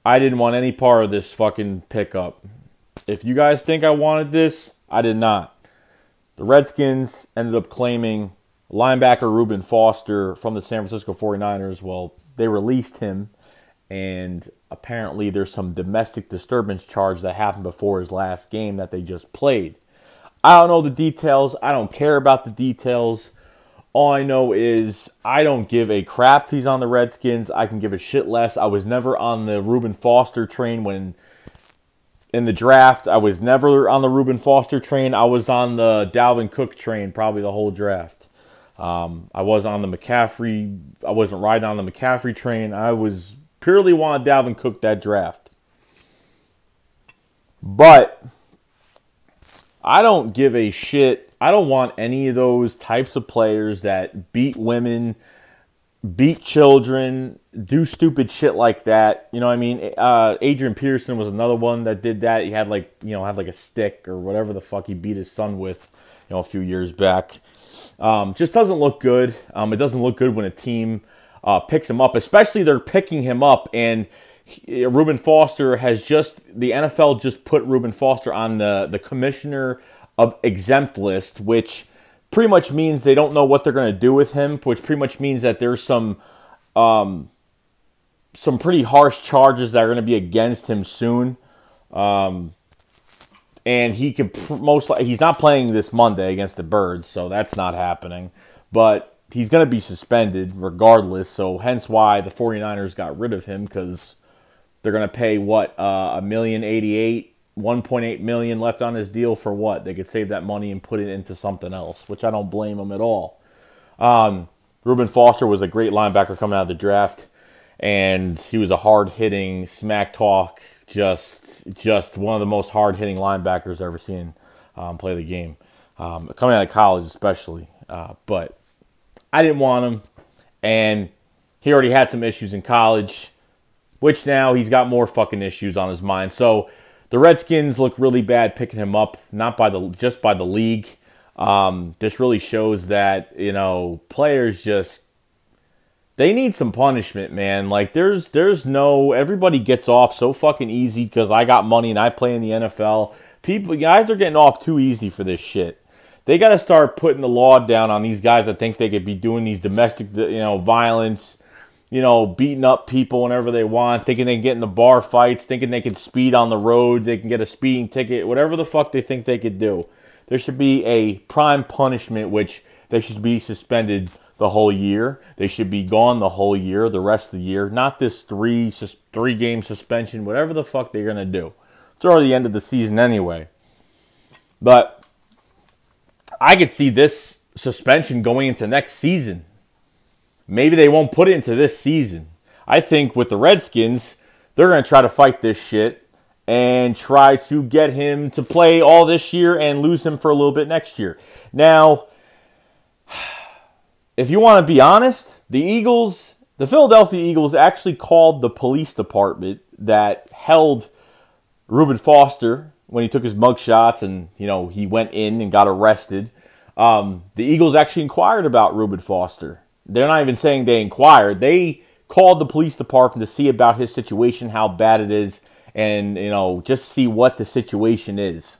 I didn't want any part of this fucking pickup. If you guys think I wanted this, I did not. The Redskins ended up claiming linebacker Ruben Foster from the San Francisco 49ers. Well, they released him, and apparently there's some domestic disturbance charge that happened before his last game that they just played. I don't know the details. I don't care about the details. All I know is I don't give a crap if he's on the Redskins. I can give a shit less. I was never on the Ruben Foster train when in the draft. I was never on the Ruben Foster train. I was on the Dalvin Cook train probably the whole draft. I was on the McCaffrey. I wasn't riding on the McCaffrey train. I was purely wanted Dalvin Cook that draft. But I don't give a shit. I don't want any of those types of players that beat women, beat children, do stupid shit like that. You know what I mean? Adrian Peterson was another one that did that. He had had a stick or whatever the fuck he beat his son with, a few years back. Just doesn't look good. It doesn't look good when a team picks him up, especially they're picking him up and Ruben Foster the NFL just put Ruben Foster on the commissioner of exempt list, which pretty much means they don't know what they're going to do with him, which pretty much means that there's some pretty harsh charges that are going to be against him soon. And he could he's not playing this Monday against the Birds, so that's not happening. But he's going to be suspended regardless, so hence why the 49ers got rid of him, because they're going to pay, $1,088,000, $1.8 million left on his deal for what? They could save that money and put it into something else, which I don't blame them at all. Ruben Foster was a great linebacker coming out of the draft, and he was a hard-hitting, smack talk, just one of the most hard-hitting linebackers I've ever seen play the game, coming out of college especially. But I didn't want him, and he already had some issues in college, which now he's got more fucking issues on his mind. So the Redskins look really bad picking him up, just by the league. This really shows that, players they need some punishment, man. Like, everybody gets off so fucking easy because I got money and I play in the NFL. Guys are getting off too easy for this shit. They got to start putting the law down on these guys that think they could be doing these domestic, violence, beating up people whenever they want, thinking they can get in the bar fights, thinking they can speed on the road, they can get a speeding ticket, whatever the fuck they think they could do. There should be a prime punishment, which they should be suspended the whole year. They should be gone the whole year, the rest of the year. Not this three-game suspension, whatever the fuck they're going to do. It's already the end of the season anyway. But I could see this suspension going into next season. Maybe they won't put it into this season. I think with the Redskins, they're going to try to fight this shit and try to get him to play all this year and lose him for a little bit next year. Now, if you want to be honest, the Philadelphia Eagles actually called the police department that held Ruben Foster when he took his mug shots and, he went in and got arrested. The Eagles actually inquired about Ruben Foster. They're not even saying they inquired. They called the police department to see about his situation, how bad it is, and, just see what the situation is.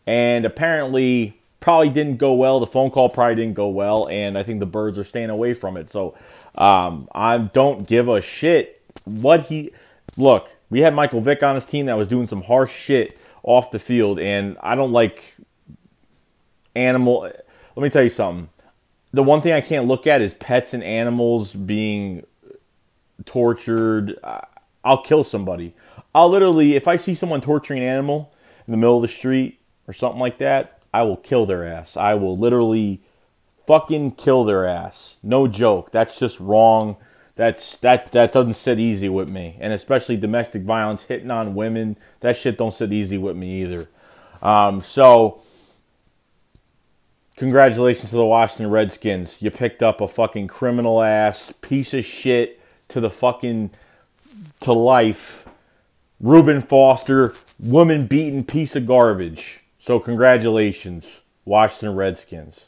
And apparently, probably didn't go well. The phone call probably didn't go well, and I think the Birds are staying away from it. So, I don't give a shit Look, we had Michael Vick on his team that was doing some harsh shit off the field, and I don't like Let me tell you something. The one thing I can't look at is pets and animals being tortured. I'll kill somebody. I'll literally, if I see someone torturing an animal in the middle of the street or something like that, I will kill their ass. I will literally fucking kill their ass. No joke. That's just wrong. That doesn't sit easy with me. And especially domestic violence, hitting on women, that shit don't sit easy with me either. So congratulations to the Washington Redskins. You picked up a fucking criminal ass piece of shit to life. Ruben Foster, woman beaten piece of garbage. So congratulations, Washington Redskins.